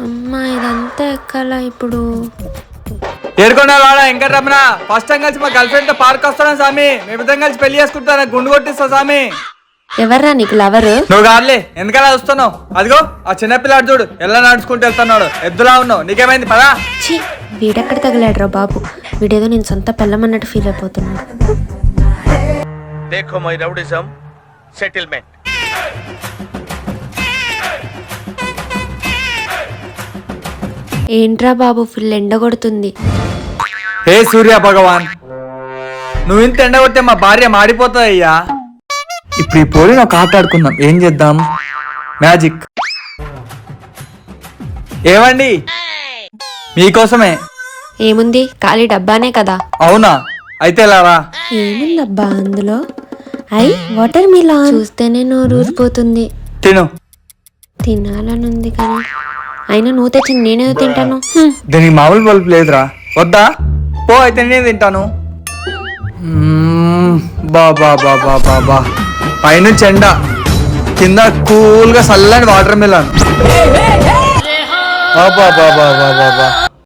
అమ్మా ఇదంతా ఎక్కాలా ఇప్పుడు? ఏడుకొండ వాడ వెంకట రమణ ఫస్ట్ టైం కలిసి మా గర్ల్ ఫ్రెండ్ తో పార్క్ వస్తాను స్వామి. మేమిద్దరం కలిసి పెళ్లి చేసుకుంటా, గుండు కొట్టిస్తా స్వామి. ఎవర్రా నీకు లవరు? నువ్వు కాదులే, ఎందుకలా చూస్తున్నావు? అదిగో ఆ చిన్నపిల్లాడు చూడు ఎలా నడుచుకుంటూ వెళ్తున్నాడు, ఎద్దులా ఉన్నావు. నీకేమైంది పదా? ఛీ, వీడెక్కడ తగిలాడురా బాబు. వీడేదో నేను సొంత పెళ్ళమన్నట్టు ఫీల్ అయిపోతున్నాడు. देखो my rowdyism settlement. ఏంట్రా బాబు ఫుల్ ఎండ కొడుతుంది. హే సూర్య భగవాన్, నువ్వు ఇంత ఎండ కొడితే మా భార్య మాడిపోతుంది అయ్యా. ఇప్పుడు ఈ పోలిని ఒక ఆట ఆడుకుందాం. ఏం చేద్దాం? మ్యాజిక్. ఏవండి మీకోసమే. ఏముంది, ఖాళీ డబ్బానే కదా. అవునా, అయితే లారా. ఏముందబ్బా అందులో? వాటర్ మిలాన్ చూస్తేనే నోరు ఊరిపోతుంది. తిను. తినాలనుంది కానీ అయినా నువ్వు తెచ్చింది నేనేదో తింటాను. దీనికి మామూలు బల్బు లేదురా. వద్దా? పో, అయితే నేను తింటాను. బాబా బాబా బాబా, పైనుంచి ఎండ, కింద కూల్ గా చల్లని వాటర్ మిలాన్. బాబా బాబా బాబా.